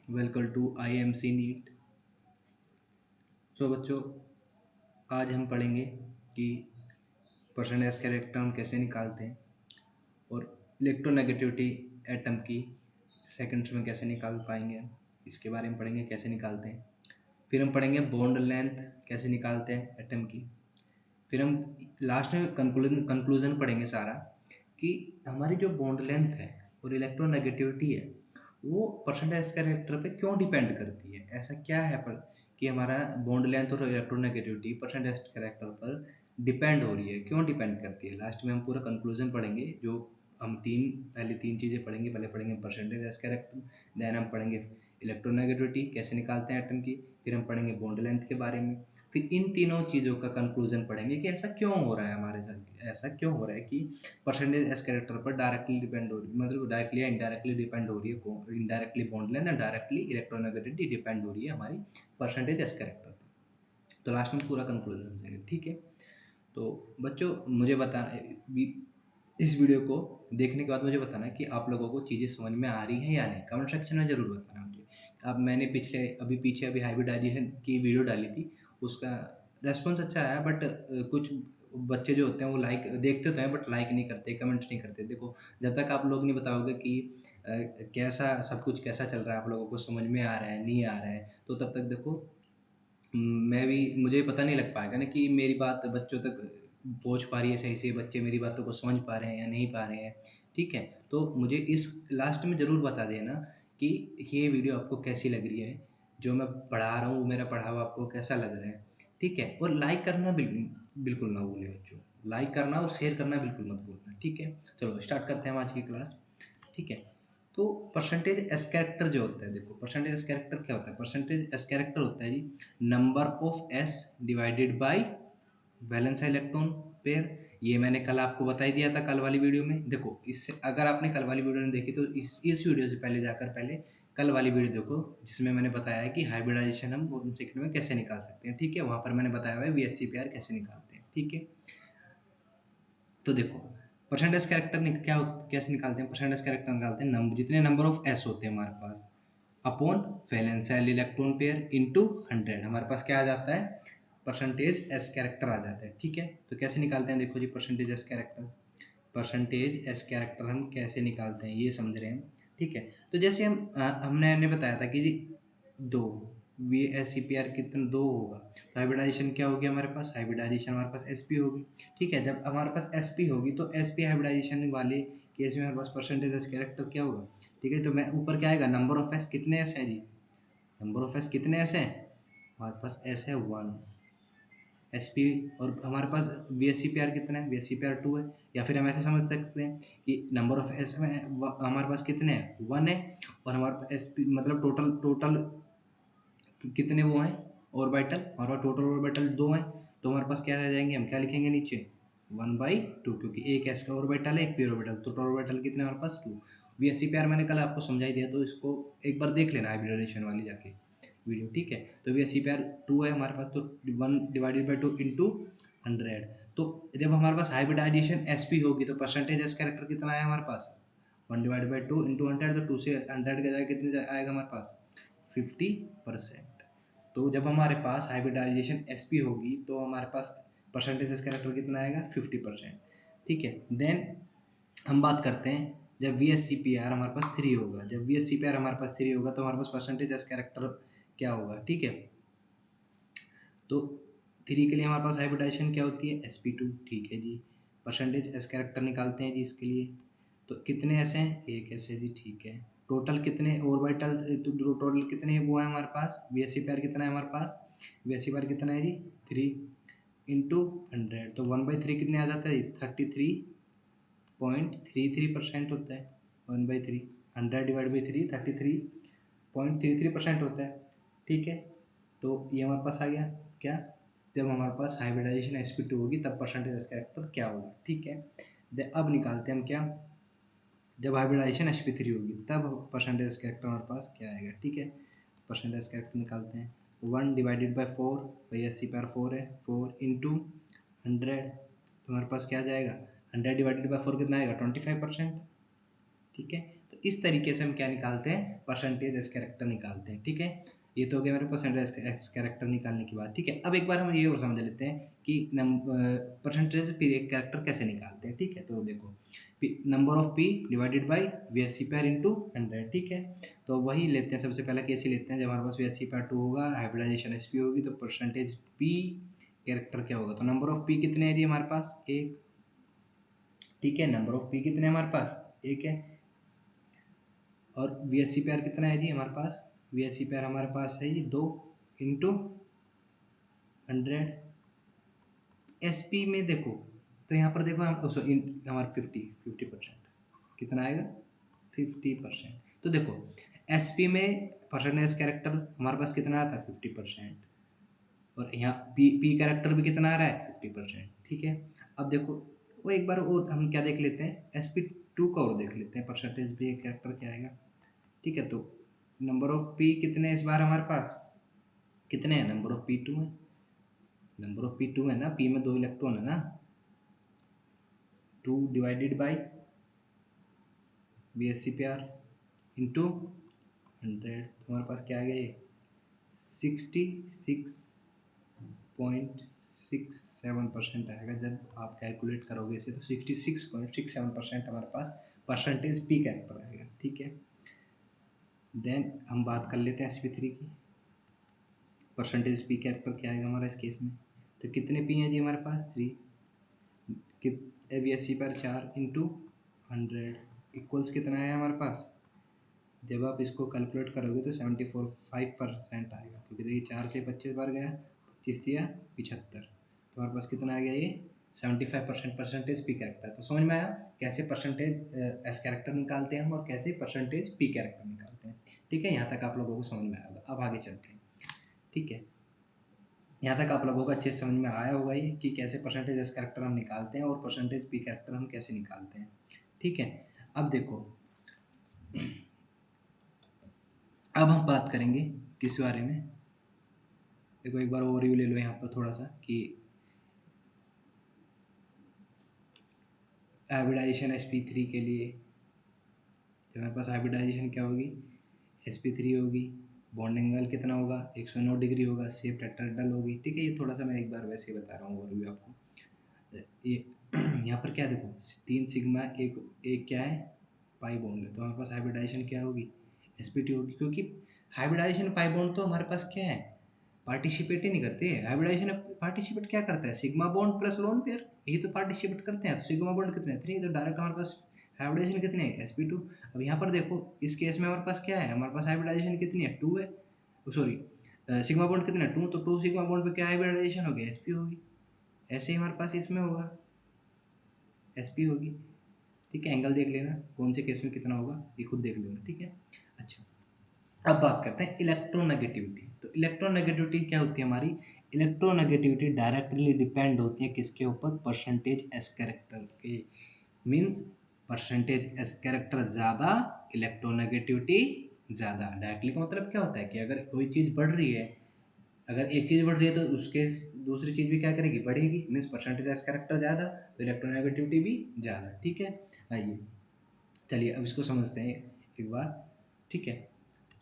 Welcome to IMC NEET. तो बच्चों, आज हम पढ़ेंगे कि परसेंटेज कैरेक्टर हम कैसे निकालते हैं और इलेक्ट्रोनेगेटिविटी एटम की सेकंड्स में कैसे निकाल पाएंगे हम, इसके बारे में पढ़ेंगे कैसे निकालते हैं। फिर हम पढ़ेंगे बॉन्ड लेंथ कैसे निकालते हैं एटम की। फिर हम लास्ट में कंक्लूजन पढ़ेंगे सारा कि हमारी जो बॉन्ड लेंथ है और इलेक्ट्रोनेगेटिविटी है वो परसेंटेज कैरेक्टर पे क्यों डिपेंड करती है। ऐसा क्या है पर कि हमारा बॉन्ड लेंथ और इलेक्ट्रोनेगेटिविटी परसेंटेज कैरेक्टर पर डिपेंड हो रही है, क्यों डिपेंड करती है। लास्ट में हम पूरा कंक्लूजन पढ़ेंगे। जो हम पहले तीन चीज़ें पढ़ेंगे। पहले पढ़ेंगे परसेंटेज कैरेक्टर, देन हम पढ़ेंगे इलेक्ट्रोनेगेटिविटी कैसे निकालते हैं एटम की, फिर हम पढ़ेंगे बॉन्ड लेंथ के बारे में, फिर इन तीनों चीज़ों का कंक्लूजन पढ़ेंगे कि ऐसा क्यों हो रहा है हमारे साथ। ऐसा क्यों हो रहा है कि परसेंटेज एस कैरेक्टर पर डायरेक्टली डिपेंड हो रही है, मतलब डायरेक्टली या इनडायरेक्टली डिपेंड हो रही है। Indirectly bond length and directly electronegativity depend हो रही है हमारी परसेंटेज एस कैरेक्टर पर। तो लास्ट में पूरा कंक्लूजन देंगे, ठीक है। तो बच्चों, मुझे बताना इस वीडियो को देखने के बाद मुझे बताना कि आप लोगों को चीज़ें समझ में आ रही हैं या नहीं। कमेंट सेक्शन में ज़रूर बताना मुझे। अब मैंने पीछे अभी हाइब्रिडाइजेशन की वीडियो डाली थी, उसका रेस्पॉन्स अच्छा आया, बट कुछ बच्चे जो होते हैं वो लाइक देखते तो हैं बट लाइक नहीं करते, कमेंट नहीं करते। देखो, जब तक आप लोग नहीं बताओगे कि कैसा सब कुछ कैसा चल रहा है, आप लोगों को समझ में आ रहा है नहीं आ रहा है, तो तब तक देखो मुझे पता नहीं लग पाएगा ना कि मेरी बात बच्चों तक पहुंच पा रही है सही से, बच्चे मेरी बातों को समझ पा रहे हैं या नहीं पा रहे हैं। ठीक है, तो मुझे इस लास्ट में ज़रूर बता देना कि ये वीडियो आपको कैसी लग रही है, जो मैं पढ़ा रहा हूँ वो मेरा पढ़ा हुआ आपको कैसा लग रहा है। ठीक है, और लाइक करना बिल्कुल ना भूलें बच्चों। लाइक करना और शेयर करना बिल्कुल मत भूलना। ठीक है, चलो स्टार्ट करते हैं हम आज की क्लास। ठीक है, तो परसेंटेज एस कैरेक्टर जो होता है, देखो परसेंटेज एस कैरेक्टर क्या होता है। परसेंटेज एस कैरेक्टर होता है जी number of s divided by valence electron pair. ये मैंने कल आपको बता ही दिया था कल वाली वीडियो में। देखो, इससे अगर आपने कल वाली वीडियो नहीं देखी तो इस वीडियो से पहले कल वाली वीडियो देखो, जिसमें मैंने बताया है कि हाइब्रिडाइजेशन हम 1 सेकंड में कैसे निकाल सकते हैं। ठीक है, वहां पर मैंने बताया हुआ है VSCPR कैसे निकालते हैं। ठीक है, तो देखो परसेंटेज कैरेक्टर कैसे निकालते हैं। परसेंटेज कैरेक्टर निकालते हैं जितने नंबर ऑफ एस होते हैं हमारे पास अपॉन वैलेंसाइल इलेक्ट्रॉन पेयर इनटू 100, हमारे पास क्या आ जाता है, परसेंटेज एस कैरेक्टर आ जाता है। ठीक है, तो कैसे निकालते हैं, देखो जी परसेंटेज एस कैरेक्टर हम कैसे निकालते हैं ये समझ रहे हैं। ठीक है, तो जैसे हमने बताया था कि जी दो VSCPR कितना दो होगा, तो हाइब्रिडाइजेशन क्या होगी हमारे पास, हाइब्रिडाइजेशन हमारे पास SP होगी। ठीक है, जब हमारे पास SP होगी तो SP हाइब्रिडाइजेशन वाले केस में हमारे पास परसेंटेज एस कैरेक्टर क्या होगा। ठीक है, तो मैं ऊपर क्या आएगा, नंबर ऑफ एस कितने एस है जी, नंबर ऑफ एस कितने एस हैं, हमारे पास एस है 1 SP, और हमारे पास VSCPR कितना है, VSCPR 2 है। या फिर हम ऐसे समझ सकते हैं कि नंबर ऑफ एस में हमारे पास कितने हैं 1 है, और हमारे पास SP मतलब टोटल टोटल कितने वो हैं ऑर्बिटल, हमारे पास टोटल ऑर्बिटल 2 हैं। तो हमारे पास क्या आ जाएंगे, हम क्या लिखेंगे नीचे 1/2, क्योंकि एक एस का ऑर्बिटल है एक पी ऑर्बिटल, तो टोटल ऑर्बिटल कितने हमारे पास 2। VSCPR मैंने कल आपको समझाई दिया, तो इसको एक बार देख लेना हाइब्रिडाइजेशन वाली जाके वीडियो। ठीक है, तो VSCPR 2 है हमारे पास, तो 1/2 इंटू 100। तो जब हमारे पास हाइब्रिडाइजेशन SP होगी तो परसेंटेज एस कैरेक्टर कितना है हमारे पास, 1/2 इंटू 100, तो 2 से 100 के जगह कितने आएगा हमारे पास 50%। तो जब हमारे पास हाइब्रिडाइजेशन SP होगी तो हमारे पास परसेंटेज कैरेक्टर कितना आएगा 50%। ठीक है, देन हम बात करते हैं जब VSCPR हमारे पास 3 होगा, जब VSCPR हमारे पास 3 होगा तो हमारे पास परसेंटेज कैरेक्टर क्या होगा। ठीक है, तो 3 के लिए हमारे पास हाइब्रिडाइजेशन क्या होती है SP2। ठीक है जी, परसेंटेज एस कैरेक्टर निकालते हैं जी इसके लिए। तो कितने एस हैं, एक एस है जी। ठीक है, टोटल कितने ऑर्बिटल, तो टोटल कितने वो है हमारे पास, VSCPR कितना है हमारे पास, VSCPR कितना है जी 3 इंटू 100, तो 1/3 कितने आ जाता है 33.33% होता है। 1/3 100/3 33.33% होता है। ठीक है, तो ये हमारे पास आ गया क्या, जब हमारे पास हाइब्रिडाइजेशन SP2 होगी तब परसेंटेज कैरेक्टर क्या होगा। ठीक है, अब निकालते हैं हम क्या, जब हाइब्रिडाइजेशन SP3 होगी तब परसेंटेज कैरेक्टर हमारे पास क्या आएगा। ठीक है, परसेंटेज कैरेक्टर निकालते हैं 1/4, भाई SP/4 है, 4 इंटू 100, तो हमारे पास क्या आ जाएगा 100/4 कितना आएगा 25%। ठीक है, तो इस तरीके से हम क्या निकालते हैं, परसेंटेज एस कैरेक्टर निकालते हैं। ठीक है, ये तो हो गया मेरे परसेंटेज एक्स कैरेक्टर निकालने की बात। ठीक है, अब एक बार हम ये और समझ लेते हैं कि परसेंटेज पीरियड कैरेक्टर कैसे निकालते हैं। ठीक है, तो देखो number of P divided by VSC pair into 100। ठीक है, तो वही लेते हैं, सबसे पहले केस ही लेते हैं। जब हमारे पास वीएससी पेयर 2 होगा, हाइब्रिडाइजेशन एसपी होगी, तो परसेंटेज पी कैरेक्टर क्या होगा, तो नंबर ऑफ पी कितने हैं जी हमारे पास, एक। ठीक है, नंबर ऑफ पी कितने हैं हमारे पास, एक है। और वीएससी पेयर कितना है जी हमारे पास, वीएससी पेयर हमारे पास है ये 2 इंटू 100। एसपी में देखो, तो यहाँ पर देखो हम हमारा 50% कितना आएगा, 50%। तो देखो एसपी में परसेंटेज कैरेक्टर हमारे पास कितना आता है, 50%। और यहाँ पी कैरेक्टर भी कितना आ रहा है, 50%। ठीक है, अब देखो वो एक बार और हम क्या देख लेते हैं, SP2 का और देख लेते हैं, परसेंटेज पी कैरेक्टर क्या आएगा। ठीक है, तो नंबर ऑफ पी कितने इस बार हमारे पास, कितने हैं, नंबर ऑफ पी 2 है, नंबर ऑफ पी 2 है ना, पी में 2 इलेक्ट्रॉन है ना, 2 divided by BSc pair into 100। तुम्हारे पास क्या आ गया, ये 66.67% आएगा। जब आप कैलकुलेट करोगे इसे तो 66.67% हमारे पास परसेंटेज पी कैरेक्टर आएगा। ठीक है, देन हम बात कर लेते हैं SP3 की। परसेंटेज पी कैरेक्टर क्या आएगा हमारा इस केस में, तो कितने पी हैं जी हमारे पास, 3। BSc पर 4 इंटू 100 इक्वल्स कितना है हमारे पास, जब आप इसको कैलकुलेट करोगे तो 74.5% आएगा, क्योंकि देखिए 4 से 25 बार गया, 25 दिया 75, तो हमारे पास कितना आ गया, ये 75% परसेंटेज पी कैरेक्टर। तो समझ में आया कैसे परसेंटेज एस कैरेक्टर निकालते हैं हम और कैसे परसेंटेज पी कैरेक्टर निकालते हैं। ठीक है, यहाँ तक आप लोगों को समझ में आया होगा। अब आगे चलते हैं। ठीक है, यहाँ तक आप लोगों को अच्छे से समझ में आया होगा ये कि कैसे परसेंटेज एस कैरेक्टर हम निकालते हैं और परसेंटेज पी कैरेक्टर हम कैसे निकालते हैं। ठीक है, अब देखो, अब हम बात करेंगे किस बारे में, देखो एक बार ओवरव्यू ले लो यहाँ पर थोड़ा सा कि हाइब्रिडाइजेशन sp3 के लिए, जब हमारे पास हाइब्रिडाइजेशन क्या होगी, sp3 होगी, बॉन्ड एंगल कितना होगा, 109 डिग्री होगा, शेप टेट्राहेड्रल होगी। ठीक है, ये थोड़ा सा मैं एक बार वैसे ही बता रहा हूँ ओवरव्यू आपको। ये यहाँ पर क्या देखो, 3 सिग्मा, एक क्या है, पाई बॉन्ड है, तो हमारे पास हाइब्रिडाइजेशन क्या होगी, sp2 होगी, क्योंकि हाइब्रिडाइजेशन पाई बॉन्ड तो हमारे पास क्या है, पार्टिसिपेट ही नहीं करते। हाइब्रिडाइजेशन पार्टिसिपेट क्या करता है, sigma bond plus lone pair, यही तो पार्टिसिपेट करते हैं। तो सिग्मा बॉन्ड कितने, 3, तो डायरेक्ट हमारे पास हाइब्रिडाइजेशन कितने है, sp2। अब यहाँ पर देखो इस केस में हमारे पास क्या है, हमारे पास हाइब्रिडाइजेशन कितनी है, 2 है, सॉरी सिग्मा बॉन्ड कितना है, 2, तो 2 सिग्मा बॉन्ड पे क्या हाइब्रिडाइजेशन होगी, sp होगी। ऐसे ही हमारे पास इसमें होगा, sp होगी। ठीक है, एंगल देख लेना कौन से केस में कितना होगा, ये खुद देख लेना। ठीक है, अच्छा अब बात करते हैं इलेक्ट्रोनेगेटिविटी। तो इलेक्ट्रोनेगेटिविटी क्या होती है हमारी, इलेक्ट्रोनेगेटिविटी डायरेक्टली डिपेंड होती है किसके ऊपर, परसेंटेज एस कैरेक्टर के। मींस परसेंटेज एस कैरेक्टर ज़्यादा, इलेक्ट्रोनेगेटिविटी ज़्यादा। डायरेक्टली का मतलब क्या होता है कि अगर कोई चीज़ बढ़ रही है, अगर एक चीज़ बढ़ रही है तो उसके दूसरी चीज़ भी क्या करेगी, बढ़ेगी। मीन्स परसेंटेज एस कैरेक्टर ज़्यादा तो इलेक्ट्रोनेगेटिविटी भी ज़्यादा। ठीक है, आइए चलिए अब इसको समझते हैं एक बार। ठीक है,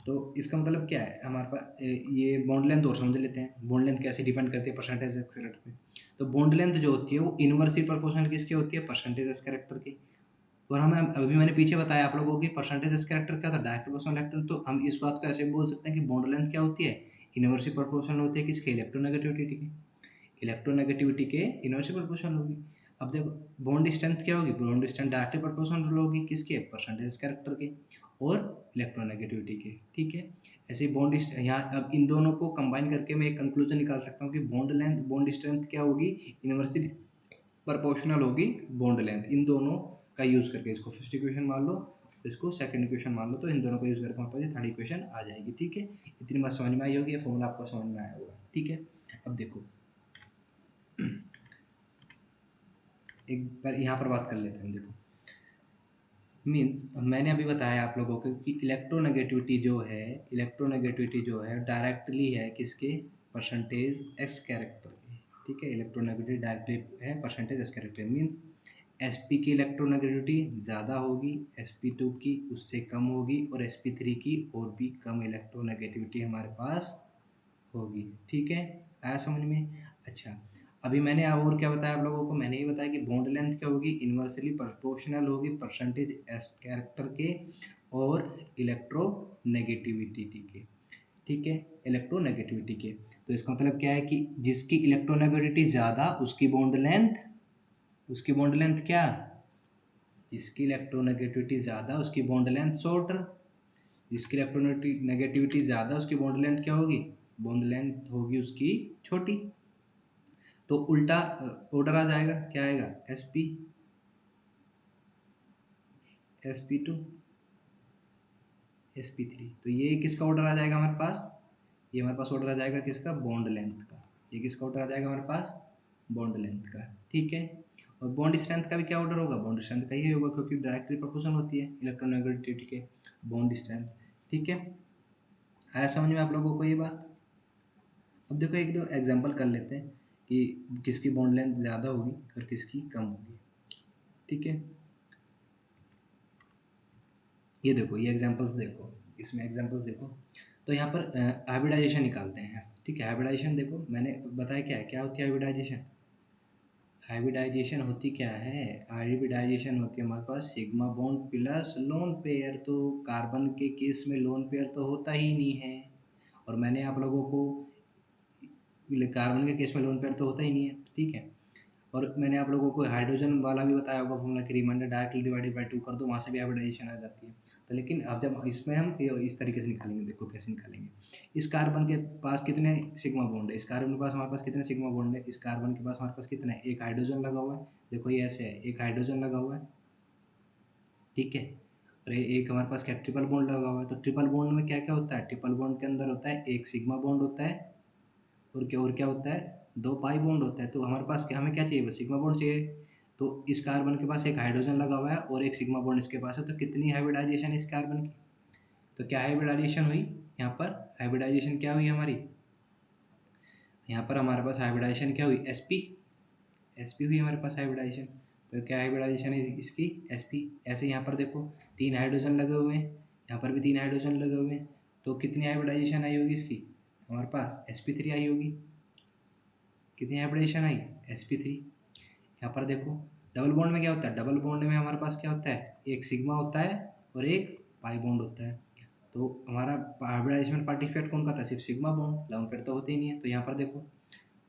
तो इसका मतलब क्या है, हमारे पास ये बॉन्ड लेंथ और समझ लेते हैं। बॉन्ड लेंथ कैसे डिपेंड करती है परसेंटेज एस कैरेक्टर पे, तो बॉन्ड लेंथ जो होती है वो इनवर्सली प्रोपोर्शनल किसके होती है, परसेंटेज एस कैरेक्टर की। और हम अभी मैंने पीछे बताया आप लोगों की परसेंटेज एस कैरेक्टर क्या था, डायरेक्ट प्रोपोर्शनल इलेक्ट्रॉन। तो हम इस बात को ऐसे बोल सकते हैं कि बॉन्ड लेंथ क्या होती है, इनवर्सली प्रोपोर्शनल होती है किसके, इलेक्ट्रोनेगेटिविटी की। इलेक्ट्रोनेगेटिविटी के इनवर्सली प्रोपोर्शनल होगी। अब देखो बॉन्ड स्ट्रेंथ क्या होगी, बॉन्ड स्ट्रेंथ डायरेक्टली प्रोपोर्शनल होगी किसके, परसेंटेज कैरेक्टर के और इलेक्ट्रोनेगेटिविटी के। ठीक है, ऐसे बॉन्ड यहाँ अब इन दोनों को कंबाइन करके मैं एक कंक्लूजन निकाल सकता हूँ कि बॉन्ड लेंथ, बॉन्ड स्ट्रेंथ क्या होगी, इनवर्सली प्रोपोर्शनल होगी बॉन्ड लेंथ। इन दोनों का यूज करके, इसको फर्स्ट इक्वेशन मान लो, इसको सेकंड इक्वेशन मान लो, तो इन दोनों का यूज करके हमारे पास थर्ड इक्वेशन आ जाएगी। ठीक है, इतनी बात समझ में आई होगी, ये फॉर्मूला आपको समझ में आया होगा। ठीक है, अब देखो एक बार यहाँ पर बात कर लेते हैं। देखो मीन्स मैंने अभी बताया आप लोगों को कि इलेक्ट्रोनेगेटिविटी जो है, इलेक्ट्रोनेगेटिविटी जो है डायरेक्टली है किसके, परसेंटेज एक्स कैरेक्टर के। ठीक है, इलेक्ट्रोनेगेटिविटी डायरेक्टली है percentage x character. Means sp की इलेक्ट्रोनेगेटिविटी ज़्यादा होगी, sp2 की उससे कम होगी और sp3 की और भी कम इलेक्ट्रोनेगेटिविटी हमारे पास होगी। ठीक है, आया समझ में? अच्छा, अभी मैंने और क्या बताया आप लोगों को? मैंने ये बताया कि बॉन्ड लेंथ क्या होगी, इन्वर्सली प्रोपोर्शनल होगी परसेंटेज एस कैरेक्टर के और इलेक्ट्रोनेगेटिविटी के। ठीक है, इलेक्ट्रोनेगेटिविटी के। तो इसका मतलब क्या है कि जिसकी इलेक्ट्रोनेगेटिविटी ज़्यादा उसकी बॉन्ड लेंथ क्या, जिसकी इलेक्ट्रोनेगेटिविटी ज़्यादा उसकी बॉन्ड लेंथ शॉर्टर, जिसकी इलेक्ट्रोनेगेटिविटी ज़्यादा उसकी बॉन्ड लेंथ क्या होगी, बॉन्ड लेंथ होगी उसकी छोटी। तो उल्टा ऑर्डर आ जाएगा, क्या आएगा, sp sp2 sp3। तो ये किसका ऑर्डर आ जाएगा हमारे पास, ये हमारे पास ऑर्डर आ जाएगा किसका, बॉन्ड लेंथ का। ये किसका ऑर्डर आ जाएगा हमारे पास, बॉन्ड लेंथ का। ठीक है, और बॉन्ड स्ट्रेंथ का भी क्या ऑर्डर होगा, बॉन्ड स्ट्रेंथ का ही होगा क्योंकि डायरेक्टली प्रोपोर्शनल होती है इलेक्ट्रोनेगेटिविटी के बॉन्ड स्ट्रेंथ। ठीक है, आया समझ में आप लोगों को ये बात? अब देखो एक दो एग्जांपल कर लेते हैं कि किसकी बॉन्ड लेंथ ज़्यादा होगी और किसकी कम होगी। ठीक है, ये देखो, ये एग्जांपल्स देखो, इसमें एग्जांपल्स देखो। तो यहाँ पर हाइब्रिडाइजेशन निकालते हैं। ठीक है, हाइब्रिडाइजेशन देखो, मैंने बताया क्या है, क्या होती है हाइब्रिडाइजेशन। हाइब्रिडाइजेशन होती क्या है, हाइब्रिडाइजेशन होती है हमारे पास sigma bond plus lone pair. तो कार्बन के केस में लोन पेयर तो होता ही नहीं है, और मैंने आप लोगों को कार्बन के केस में लोन पेयर तो होता ही नहीं है। ठीक है, और मैंने आप लोगों को हाइड्रोजन वाला भी बताया होगा फॉर्मूला कि रिमाइंडर डायरेक्टली डिवाइडेड बाई 2 कर दो, वहाँ से भी हाइब्रिडाइजेशन आ जाती है। तो लेकिन अब जब इसमें हम इस तरीके से निकालेंगे, देखो कैसे निकालेंगे। इस कार्बन के पास कितने सिग्मा बॉन्ड है, इस कार्बन के पास हमारे पास कितने सिग्मा बॉन्ड है, इस कार्बन के पास हमारे पास कितना है, एक हाइड्रोजन लगा हुआ है। देखो ये ऐसे है, एक हाइड्रोजन लगा हुआ है। ठीक है, और एक हमारे पास क्या ट्रिपल बॉन्ड लगा हुआ है। तो ट्रिपल बॉन्ड में क्या क्या होता है, ट्रिपल बॉन्ड के अंदर होता है एक सिग्मा बॉन्ड होता है, और क्या होता है, दो पाई बॉन्ड होता है। तो हमारे पास क्या, हमें क्या चाहिए, बस सिग्मा बॉन्ड चाहिए। तो इस कार्बन के पास एक हाइड्रोजन लगा हुआ है और एक सिग्मा बॉन्ड इसके पास है, तो कितनी हाइब्रिडाइजेशन है इस कार्बन की, तो क्या हाइब्रिडाइजेशन हुई यहाँ पर, हाइब्रिडाइजेशन क्या हुई हमारी, यहाँ पर हमारे पास हाइब्रिडाइजेशन क्या हुई, sp हुई हमारे पास हाइब्रिडाइजेशन। तो क्या हाइब्रिडाइजेशन है इसकी, sp। ऐसे यहाँ पर देखो तीन हाइड्रोजन लगे हुए हैं, यहाँ पर भी तीन हाइड्रोजन लगे हुए हैं, तो कितनी हाइब्रिडाइजेशन आई होगी इसकी, हमारे पास sp3 आई होगी। कितनी हाइब्रिडेशन आई, sp3। यहाँ पर देखो डबल बॉन्ड में क्या होता है, डबल बॉन्ड में हमारे पास क्या होता है, एक सिग्मा होता है और एक पाई बॉन्ड होता है। तो हमारा हाइब्रिडाइजेशन में पार्टिसिपेट कौन करता है, सिर्फ सिग्मा बॉन्ड, लोन पेयर तो होते ही नहीं है। तो यहाँ पर देखो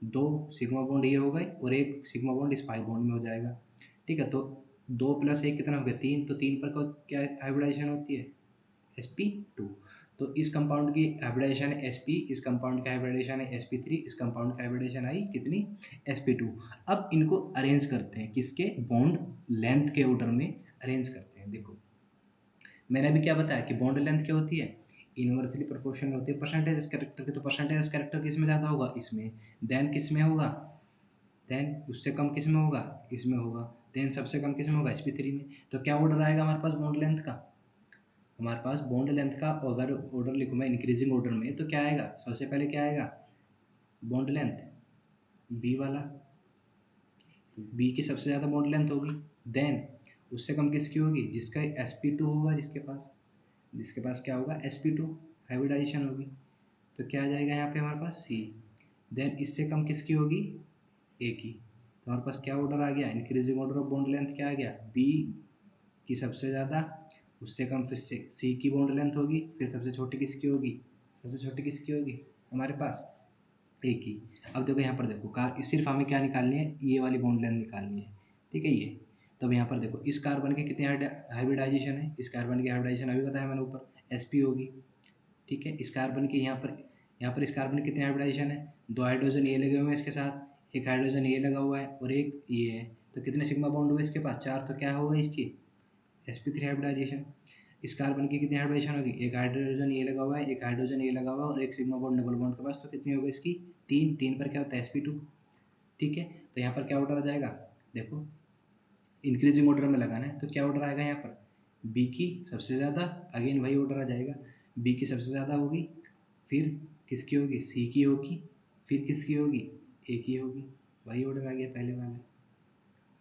दो सिग्मा बॉन्ड ये हो गए और एक सिग्मा बॉन्ड इस पाई बॉन्ड में हो जाएगा। ठीक है, तो दो प्लस एक कितना हो गया, तीन। तो तीन पर क्या हाइब्रिडाइजेशन होती है, sp2। तो इस कंपाउंड की हाइब्रिडाइजेशन है sp, इस कंपाउंड का हाइब्रिडाइजेशन है sp3, इस कंपाउंड का हाइब्रिडाइजेशन आई कितनी, sp2। अब इनको अरेंज करते हैं किसके, बॉन्ड लेंथ के ऑर्डर में अरेंज करते हैं। देखो मैंने अभी क्या बताया कि बॉन्ड लेंथ क्या होती है, इनवर्सली प्रोपोर्शनल होती है परसेंटेज कैरेक्टर के। तो परसेंटेज कैरेक्टर किस में ज़्यादा होगा, इसमें। देन किस में होगा, देन उससे कम किस में होगा, इसमें होगा। देन सबसे कम किस में होगा, sp3 में। तो क्या ऑर्डर आएगा हमारे पास बॉन्ड लेंथ का, हमारे पास बॉन्ड लेंथ का अगर ऑर्डर लिखूँ मैं इंक्रीजिंग ऑर्डर में, तो क्या आएगा, सबसे पहले क्या आएगा, बॉन्ड लेंथ बी वाला। तो बी की सबसे ज़्यादा बॉन्ड लेंथ होगी। देन उससे कम किसकी होगी, जिसका sp2 होगा, जिसके पास क्या होगा, sp2 हाइब्रिडाइजेशन होगी। तो क्या आ जाएगा यहाँ पे हमारे पास सी। देन इससे कम किसकी होगी, ए की। तो हमारे पास क्या ऑर्डर आ गया, increasing order of bond length क्या आ गया, बी की सबसे ज़्यादा, उससे कम फिर से सी की बॉन्ड लेंथ होगी, फिर सबसे छोटी किसकी होगी, सबसे छोटी किसकी होगी हमारे पास, ए की। अब देखो यहाँ पर देखो सिर्फ हमें क्या निकालनी है, ये वाली बॉन्ड लेंथ निकालनी है। ठीक है, ये। तो अब यहाँ पर देखो इस कार्बन के कितने हाइब्रिडाइजेशन है, इस कार्बन की हाइब्रिडाइजेशन अभी बताया मैंने ऊपर, sp होगी। ठीक है, इस कार्बन के यहाँ पर इस कार्बन की कितनी हाइब्रिडाइजेशन है, दो हाइड्रोजन ये लगे हुए हैं इसके साथ, एक हाइड्रोजन ये लगा हुआ है और एक ये है। तो कितने सिग्मा बॉन्ड हुए इसके पास, चार। तो क्या होगा इसकी, sp3 हाइब्रिडाइजेशन। इस कार्बन की कितनी हाइब्रिडाइजेशन होगी, एक हाइड्रोजन ये लगा हुआ है, एक हाइड्रोजन ये लगा हुआ है और एक सिग्मा बॉन्ड डबल बॉन्ड के पास। तो कितनी होगी इसकी, तीन। तीन पर क्या होता है, sp2। ठीक है, तो यहाँ पर क्या ऑर्डर आ जाएगा, देखो इंक्रीजिंग ऑर्डर में लगाना है। तो क्या ऑर्डर आएगा यहाँ पर, बी की सबसे ज़्यादा, अगेन वही ऑर्डर आ जाएगा, बी की सबसे ज़्यादा होगी, फिर किसकी होगी, सी की होगी, फिर किसकी होगी, ए की होगी। वही ऑर्डर आ गया पहले वाला।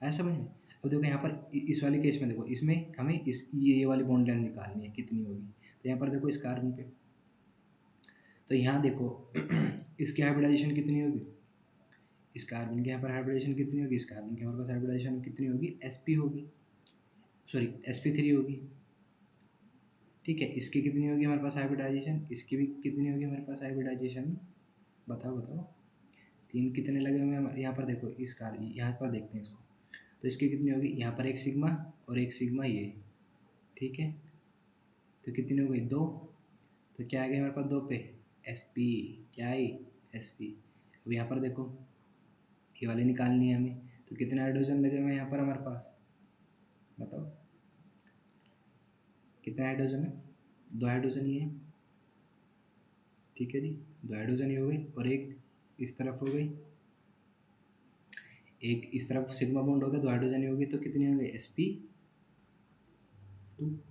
आया समझ में? अब देखो यहाँ पर इस वाले केस में देखो, इसमें हमें इस ये वाली बॉन्ड लेंथ निकालनी है कितनी होगी। तो यहाँ पर देखो इस कार्बन पे, तो यहाँ देखो इसकी हाइब्रिडाइजेशन कितनी होगी, इस कार्बन के यहाँ पर हाइब्रिडाइजेशन कितनी होगी, इस कार्बन के हमारे पास हाइब्रिडाइजेशन कितनी होगी, sp होगी, सॉरी sp3 होगी। ठीक है, इसकी कितनी होगी हमारे पास हाइब्रिडाइजेशन, इसकी भी कितनी होगी हमारे पास हाइब्रिडाइजेशन, बताओ बताओ। तीन कितने लगे हुए हैं यहाँ पर, देखो इस कार्बन यहाँ पर देखते हैं इसको, तो इसकी कितनी होगी, यहाँ पर एक सिग्मा और एक सिग्मा ये, ठीक है, तो कितनी हो गई, दो। तो क्या आ गया हमारे पास दो पे, sp, क्या आई, sp। अब यहाँ पर देखो ये वाली निकालनी है हमें, तो कितने हाइड्रोजन लगे हुए हैं यहाँ पर हमारे पास, बताओ कितने हाइड्रोजन है, दो हाइड्रोजन ही है। ठीक है जी, दो हाइड्रोजन ही हो गई, और एक इस तरफ हो गई, एक इस तरफ सिग्मा बॉन्ड हो गया, दो हाइड्रोजन ही हो गई, तो कितनी हो गई, sp2।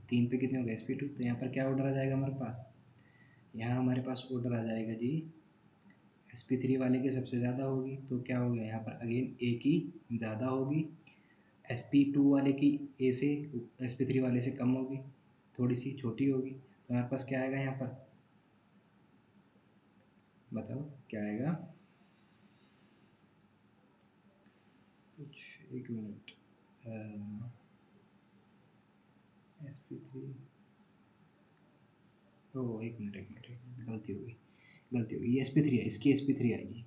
तीन पे कितने हो गए, sp2। तो यहाँ पर क्या ऑर्डर आ जाएगा हमारे पास, यहाँ हमारे पास ऑर्डर आ जाएगा जी, sp3 वाले के सबसे ज़्यादा होगी, तो क्या हो गया यहाँ पर अगेन ए की ज़्यादा होगी, sp2 वाले की ए से, sp3 वाले से कम होगी, थोड़ी सी छोटी होगी। तो हमारे पास क्या आएगा यहाँ पर, बताओ क्या आएगा, कुछ एक मिनट, sp3, ओ एक मिनट गलती हो गई, ये sp3 है, इसकी sp3 आएगी,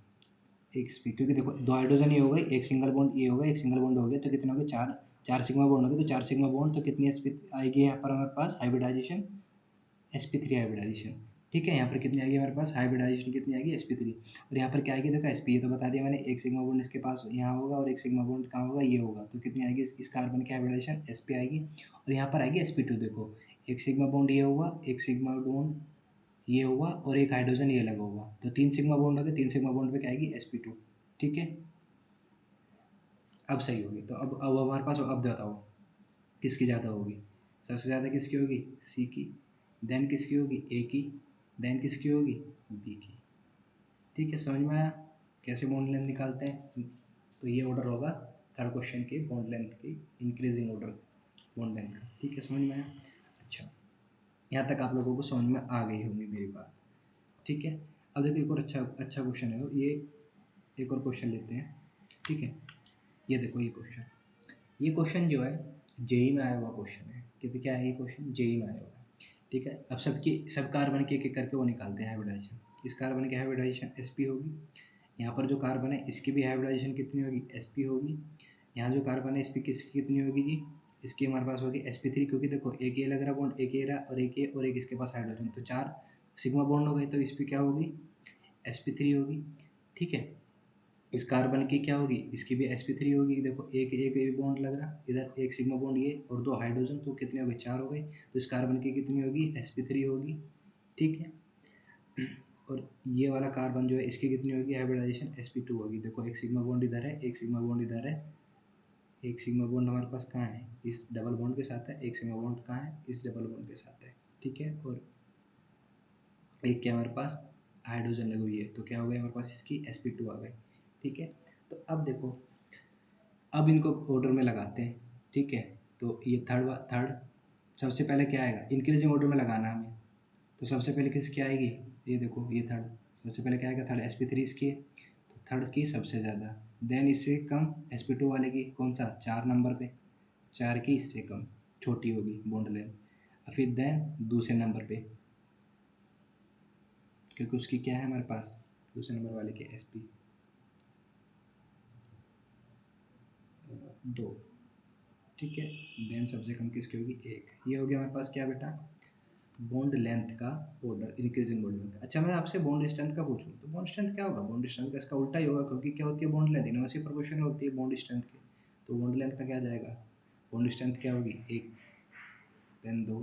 एक sp, क्योंकि देखो दो हाइड्रोजन ये हो गए, एक सिंगल बॉन्ड ये हो गया, एक सिंगल बॉन्ड हो गया, तो कितना हो गया, चार, चार सिग्मा बॉन्ड हो गए, तो चार सिग्मा बॉन्ड, तो कितनी sp आएगी यहाँ पर हमारे पास हाइब्रिडाइजेशन, sp3 हाइब्रिडाइजेशन। ठीक है, यहाँ पर कितनी आएगी हमारे पास हाइब्रिडाइजेशन, कितनी आएगी sp3। और यहाँ पर क्या आएगी, देखो sp, ये तो बता दिया मैंने, एक सिग्मा बॉन्ड इसके पास यहाँ होगा और एक सिग्मा बॉन्ड कहाँ होगा, ये होगा, तो कितनी आएगी इस कार्बन की हाइब्रिडाइजेशन, sp आएगी। और यहाँ पर आएगी sp2, देखो एक सिग्मा बॉन्ड ये हुआ, एक सिग्मा बॉन्ड ये हुआ, और एक हाइड्रोजन ये लगा हुआ, तो तीन सिग्मा बॉन्ड हो गए, तीन सिग्मा बॉन्ड पे क्या आएगी, sp2। ठीक है, अब सही होगी। तो अब हमारे पास, अब बताओ किसकी ज़्यादा होगी, सबसे ज़्यादा किसकी होगी, सी की, देन किसकी होगी, ए की, देन किसकी होगी, बी की। ठीक है, समझ में आया कैसे बॉन्ड लेंथ निकालते हैं। तो ये ऑर्डर होगा थर्ड क्वेश्चन के बॉन्ड लेंथ की, इंक्रीजिंग ऑर्डर बॉन्ड लेंथ का। ठीक है, समझ में आया। अच्छा, यहाँ तक आप लोगों को समझ में आ गई होंगी मेरी बात। ठीक है, अब देखो एक और अच्छा अच्छा क्वेश्चन है ये, एक और क्वेश्चन लेते हैं। ठीक है, ये देखो ये क्वेश्चन जो है जेई में आया हुआ क्वेश्चन है, क्योंकि क्या है ये क्वेश्चन जेई में आया हुआ है। ठीक है, अब सब कार्बन के एक करके वो निकालते हैं हाइब्रिडाइजेशन। इस कार्बन की हाइब्रिडाइजेशन sp होगी, यहाँ पर जो कार्बन है इसकी भी हाइब्रिडाइजेशन कितनी होगी, sp होगी। यहाँ जो कार्बन है इसकी कितनी होगी जी, इसकी हमारे पास होगी sp3, क्योंकि देखो एक ये लग रहा बॉन्ड, एक ये रहा, और एक ये, और एक इसके पास हाइड्रोजन, तो चार सिग्मा बॉन्ड हो गए, तो इस पर क्या होगी, sp3 होगी। ठीक है, इस कार्बन की क्या होगी, इसकी भी sp3 होगी। देखो एक एक बॉन्ड लग रहा, इधर एक सिग्मा बॉन्ड ये और दो हाइड्रोजन, तो कितने हो गए, चार हो गए, तो इस कार्बन की कितनी होगी, sp3 होगी। ठीक है, और ये वाला कार्बन जो है इसकी कितनी होगी हाइब्रिडाइजेशन, sp2 होगी। देखो एक सिग्मा बॉन्ड इधर है, एक सिग्मा बॉन्ड इधर है, एक सिग्मा बॉन्ड हमारे पास कहाँ है, इस डबल बॉन्ड के साथ है, एक सिग्मा बॉन्ड कहाँ है, इस डबल बॉन्ड के साथ है। ठीक है, और एक क्या हमारे पास हाइड्रोजन लगी हुई है, तो क्या हो गया हमारे पास, इसकी sp2 आ गई। ठीक है, तो अब देखो, अब इनको ऑर्डर में लगाते हैं। ठीक है, तो ये थर्ड सबसे पहले क्या आएगा, इंक्रीजिंग ऑर्डर में लगाना है हमें, तो सबसे पहले किसकी आएगी, ये देखो ये थर्ड, सबसे पहले क्या आएगा, थर्ड sp3 इसकी है, तो थर्ड की सबसे ज़्यादा, देन इससे कम sp2 वाले की, कौन सा, चार नंबर पे, चार की इससे कम छोटी होगी बॉन्ड लेंथ, और फिर देन दूसरे नंबर पे, क्योंकि उसकी क्या है हमारे पास, दूसरे नंबर वाले की sp दो। ठीक है, देन सबसे कम किसकी होगी, एक। ये हो गया हमारे पास क्या बेटा, बॉन्ड लेंथ का ऑर्डर, इंक्रीजिंग बॉन्ड लेंथ। अच्छा, मैं आपसे बॉन्ड स्ट्रेंथ का पूछूं, तो बॉन्ड स्ट्रेंथ क्या होगा, बॉन्ड स्ट्रेंथ का इसका उल्टा ही होगा, क्योंकि क्या होती है बॉन्ड लेंथ, इनवर्सली प्रोपोर्शनल होती है बॉन्ड स्ट्रेंथ के, तो बॉन्ड लेंथ का क्या जाएगा, बॉन्ड स्ट्रेंथ क्या होगी, एक, देन दो,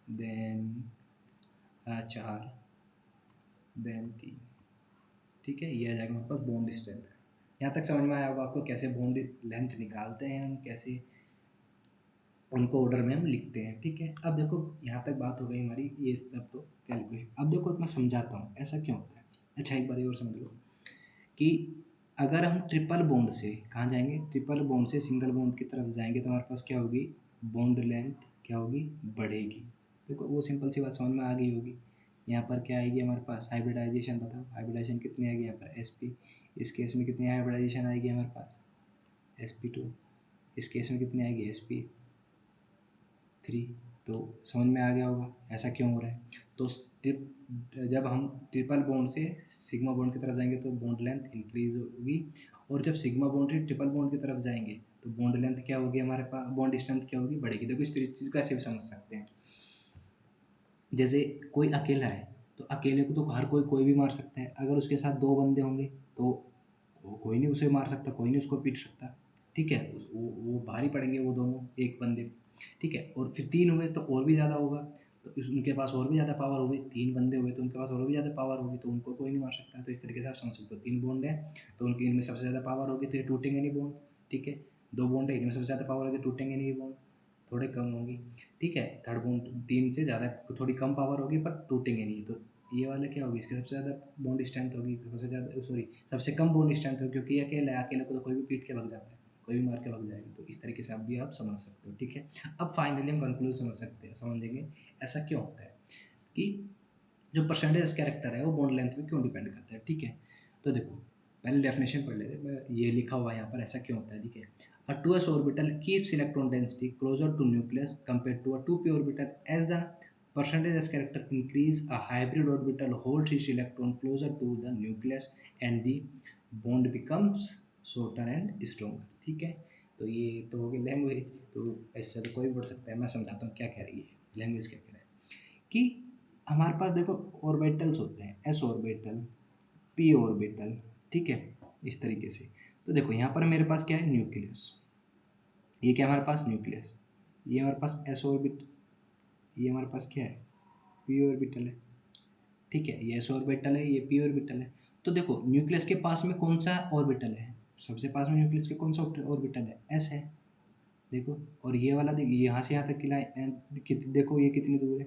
देन चार, देन तीन। ठीक है, ये आ जाएगा हमारे पास बॉन्ड स्ट्रेंथ का। यहाँ तक समझ में आया होगा आपको कैसे बॉन्ड लेंथ निकालते हैं हम, कैसे उनको ऑर्डर में हम लिखते हैं। ठीक है, अब देखो यहाँ तक बात हो गई हमारी, ये सब तो कैलकुलेट। अब देखो मैं समझाता हूँ ऐसा क्यों होता है। अच्छा, एक बार और समझ लो कि अगर हम ट्रिपल बॉन्ड से कहाँ जाएंगे, ट्रिपल बॉन्ड से सिंगल बॉन्ड की तरफ जाएंगे तो हमारे पास क्या होगी, बॉन्ड लेंथ क्या होगी, बढ़ेगी। देखो वो सिंपल सी बात समझ में आ गई होगी। यहाँ पर क्या आएगी हमारे पास, हाइब्रिडाइजेशन। बताओ हाइब्रिडाइजेशन कितनी आएगी यहाँ पर, sp। इस केस में कितनी हाइब्रिडाइजेशन आएगी हमारे पास, sp2। इस केस में कितनी आएगी, sp3। तो समझ में आ गया होगा ऐसा क्यों हो रहा है। तो जब हम ट्रिपल बॉन्ड से सिग्मा बॉन्ड की तरफ जाएंगे तो बॉन्ड लेंथ इंक्रीज होगी, और जब सिग्मा बॉन्ड से ट्रिपल बॉन्ड की तरफ जाएंगे तो बॉन्ड लेंथ क्या होगी हमारे पास, बॉन्ड स्ट्रेंथ क्या होगी, बढ़ेगी। देखो इस चीज़ को ऐसे भी समझ सकते हैं, जैसे कोई अकेला है तो अकेले को तो हर कोई भी मार सकता है। अगर उसके साथ दो बंदे होंगे तो कोई नहीं उसे मार सकता, कोई नहीं उसको पीट सकता, ठीक है। वो भारी पड़ेंगे वो दोनों एक बंदे पे, ठीक है। और फिर तीन हुए तो और भी ज़्यादा होगा, तो उनके पास और भी ज़्यादा पावर होगी। तीन बंदे हुए तो उनके पास और भी ज़्यादा पावर होगी, तो उनको कोई नहीं मार सकता। तो इस तरीके से आप समझ सकते हो, तीन बॉन्ड है तो उनकी इनमें सबसे ज़्यादा पावर होगी तो ये टूटेंगे नहीं बॉन्ड, ठीक है। दो बॉन्ड है इनमें सबसे ज़्यादा पावर होगी, टूटेंगे नहीं बॉन्ड, थोड़े कम होंगी, ठीक है। थर्ड बॉन्ड तीन से ज़्यादा थोड़ी कम पावर होगी पर टूटेंगे नहीं, तो ये वाला क्या होगी, इसके सबसे ज़्यादा बॉन्ड स्ट्रेंथ होगी, सबसे ज़्यादा सॉरी सबसे कम बॉन्ड स्ट्रेंथ होगी, क्योंकि ये अकेला है, अकेले को तो कोई भी पीट के भाग जाता है, कोई भी मार के भाग जाएगा। तो इस तरीके से आप भी आप समझ सकते हो, ठीक है। अब फाइनली हम कंक्लूड समझेंगे ऐसा क्यों होता है कि जो परसेंटेज कैरेक्टर है वो बॉन्ड लेंथ पे क्यों डिपेंड करता है, ठीक है। तो देखो पहले डेफिनेशन पढ़ लेते हैं, मैं ये लिखा हुआ है यहाँ पर ऐसा क्यों होता है, ठीक है। A 2s orbital keeps electron density closer to nucleus compared to a 2p orbital. As the percentage S character increase, a hybrid orbital holds its electron closer to the nucleus and the bond becomes shorter and stronger, ठीक है। तो ये तो हो गई language, तो इससे तो कोई भी पढ़ सकता है। मैं समझाता हूँ क्या कह रही है लैंग्वेज, क्या कह रहा है कि हमारे पास देखो ऑर्बिटल्स होते हैं, एस ऑर्बिटल, पी ऑर्बिटल, ठीक है, इस तरीके से। तो देखो यहाँ पर मेरे पास क्या है, न्यूक्लियस, ये क्या हमारे पास न्यूक्लियस, ये हमारे पास एस ऑर्बिट, ये हमारे पास क्या है, पी ऑर्बिटल है, ठीक है। ये एस ऑर्बिटल है, ये पी ऑर्बिटल है। तो देखो न्यूक्लियस के पास में कौन सा ऑर्बिटल है, सबसे पास में न्यूक्लियस के कौन सा ऑर्बिटल है, एस है, देखो। और ये वाला देखिए यहाँ से यहाँ तक की लाइन देखो ये कितनी दूर है,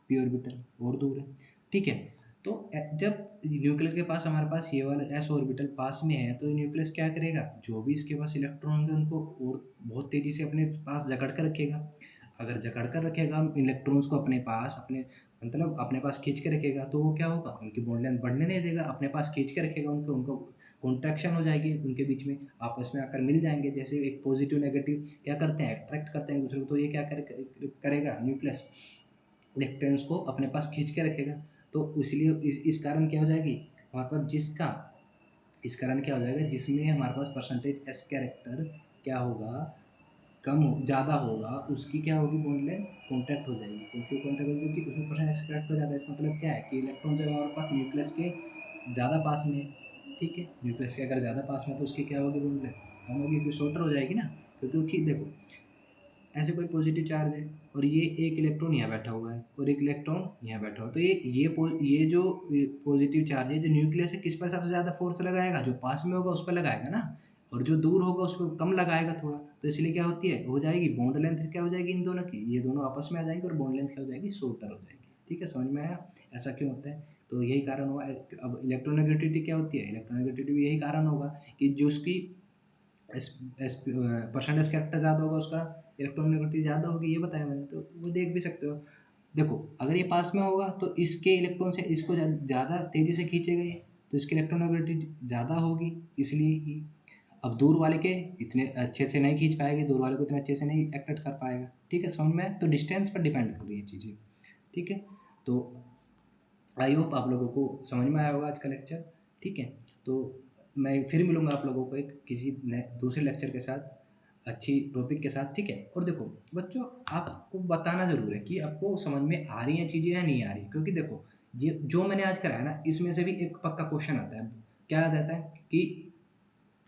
पी ऑर्बिटल और दूर है, ठीक है। तो जब न्यूक्लियर के पास हमारे पास ये वाला एस ऑर्बिटल पास में है तो न्यूक्लियस क्या करेगा, जो भी इसके पास इलेक्ट्रॉन होंगे उनको और बहुत तेजी से अपने पास जकड़ कर रखेगा। अगर जकड़ कर रखेगा इलेक्ट्रॉन्स को अपने पास, अपने मतलब अपने पास खींच के रखेगा, तो वो क्या होगा, उनकी बॉन्ड लेंथ बढ़ने नहीं देगा, अपने पास खींच के रखेगा उनको, उनको कॉन्ट्रैक्शन हो जाएगी उनके बीच में, आपस में आकर मिल जाएंगे। जैसे एक पॉजिटिव नेगेटिव क्या करते हैं, अट्रैक्ट करते हैं एक दूसरे को, तो ये क्या करेगा न्यूक्लियस इलेक्ट्रॉन्स को अपने पास खींच के रखेगा। तो इसलिए इस कारण क्या हो जाएगी हमारे पास, जिसका इस कारण क्या हो जाएगा, जिसमें हमारे पास परसेंटेज एस कैरेक्टर क्या होगा, कम ज़्यादा होगा, उसकी क्या होगी, बॉन्ड लेंथ कॉन्टैक्ट हो जाएगी। क्योंकि कॉन्टैक्ट होगी क्योंकि उसमें परसेंट एस कैरेक्टर ज़्यादा है। इसका मतलब क्या है कि इलेक्ट्रॉन जो हमारे पास न्यूक्लियस के ज़्यादा पास में है, ठीक है। न्यूक्लियस के अगर ज़्यादा पास में है तो उसकी क्या होगी, बॉन्ड लेंथ कम होगी, क्योंकि शॉर्टर हो जाएगी ना। क्योंकि देखो ऐसे कोई पॉजिटिव चार्ज है और ये एक इलेक्ट्रॉन यहाँ बैठा हुआ है और एक इलेक्ट्रॉन यहाँ बैठा हुआ है, तो ये जो पॉजिटिव चार्ज है जो न्यूक्लियस है, किस पर सबसे ज़्यादा फोर्स लगाएगा, जो पास में होगा उस पर लगाएगा ना, और जो दूर होगा उस पर कम लगाएगा थोड़ा। तो इसलिए क्या होती है, हो जाएगी बॉन्ड लेंथ क्या हो जाएगी इन दोनों की, ये दोनों आपस में आ जाएंगे और बॉन्ड लेंथ क्या हो जाएगी, शॉर्टर हो जाएगी, ठीक है। समझ में आया ऐसा क्यों होता है, तो यही कारण हुआ। अब इलेक्ट्रोनेगेटिविटी क्या होती है, इलेक्ट्रोनेगेटिविटी यही कारण होगा कि जो उसकी परसेंटेज कैरेक्टर ज़्यादा होगा उसका इलेक्ट्रॉन नेगेटिविटी ज़्यादा होगी, ये बताया मैंने, तो वो देख भी सकते हो। देखो अगर ये पास में होगा तो इसके इलेक्ट्रॉन से इसको ज़्यादा तेज़ी से खींचेगा ये, तो इसकी इलेक्ट्रॉन नेगेटिविटी ज़्यादा होगी, इसलिए ही। अब दूर वाले के इतने अच्छे से नहीं खींच पाएगी, दूर वाले को इतने अच्छे से नहीं अट्रैक्ट कर पाएगा, ठीक है। समझ में, तो डिस्टेंस पर डिपेंड कर रही है चीज़ें, ठीक है। तो आई होप आप लोगों को समझ में आया होगा आज का लेक्चर, ठीक है। तो मैं फिर मिलूंगा आप लोगों को एक किसी दूसरे लेक्चर के साथ, अच्छी टॉपिक के साथ, ठीक है। और देखो बच्चों, आपको बताना ज़रूर है कि आपको समझ में आ रही हैं चीज़ें या नहीं आ रही, क्योंकि देखो ये जो मैंने आज कराया ना, इसमें से भी एक पक्का क्वेश्चन आता है। क्या आ जाता है कि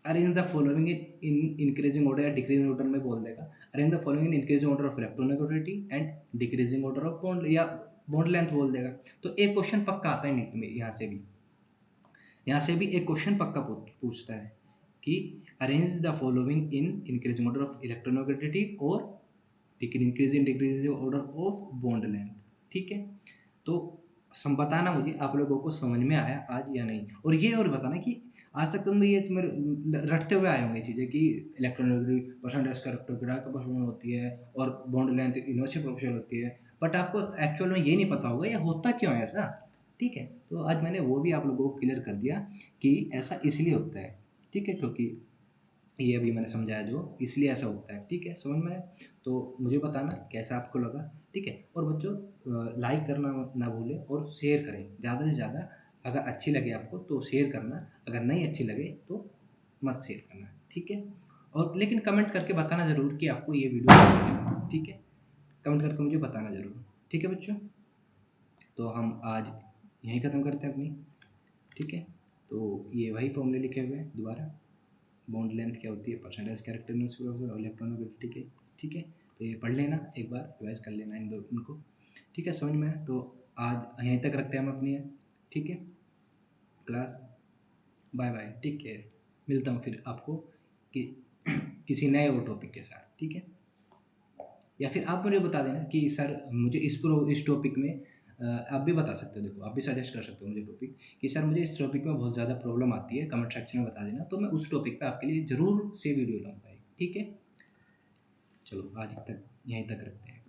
arrange the following in increasing order या डिक्रीजिंग ऑर्डर में बोल देगा, arrange the following in increasing order of electronegativity and decreasing order of bond, या बॉन्ड लेंथ बोल देगा। तो एक क्वेश्चन पक्का आता है नीट में, यहाँ से भी एक क्वेश्चन पक्का पूछता है कि arrange the following in increasing order of electronegativity और decreasing order of bond length, ठीक है। तो बताना मुझे आप लोगों को समझ में आया आज या नहीं, और ये और बताना कि आज तक तुम ये तुम्हें रटते हुए आए होंगे चीज़ें कि इलेक्ट्रॉनिक परसेंटेज कैरेक्टर ग्राफ का परसेंट होती है और बॉन्ड लेंथ यूनिवर्सिटी प्रोपोर्शनल होती है, बट आपको एक्चुअल में ये नहीं पता होगा ये होता क्यों है ऐसा। ठीक है, तो आज मैंने वो भी आप लोगों को क्लियर कर दिया कि ऐसा इसलिए होता है। ठीक है, क्योंकि ये अभी मैंने समझाया जो इसलिए ऐसा होता है। ठीक है, समझ में आया? तो मुझे बताना कैसा आपको लगा। ठीक है, और बच्चों लाइक करना ना भूलें और शेयर करें ज़्यादा से ज़्यादा। अगर अच्छी लगे आपको तो शेयर करना, अगर नहीं अच्छी लगे तो मत शेयर करना। ठीक है, और लेकिन कमेंट करके बताना ज़रूर कि आपको ये वीडियो कैसी लगी। ठीक है, कमेंट करके मुझे बताना ज़रूर। ठीक है बच्चों, तो हम आज यहीं ख़त्म करते हैं अपनी। ठीक है, तो ये वही फॉर्मूले लिखे हुए हैं दोबारा। बॉन्ड लेंथ क्या होती है, परसेंटेज कैरेक्टर और इलेक्ट्रॉनिक। ठीक है, ठीक है, तो ये पढ़ लेना, एक बार रिवाइज कर लेना इन दो इनको। ठीक है, समझ में आया? तो आज यहीं तक रखते हैं हम अपनी। ठीक है class, bye bye, take care. मिलता हूँ फिर आपको कि किसी नए और टॉपिक के साथ। ठीक है, या फिर आप मुझे बता देना कि सर मुझे इस टॉपिक में आप भी बता सकते हो। देखो आप भी सजेस्ट कर सकते हो मुझे टॉपिक कि सर मुझे इस टॉपिक में बहुत ज़्यादा प्रॉब्लम आती है, कमेंट सेक्शन में बता देना, तो मैं उस टॉपिक पे आपके लिए ज़रूर से वीडियो लाऊंगा। ठीक है, चलो आज तक यहीं तक रखते हैं।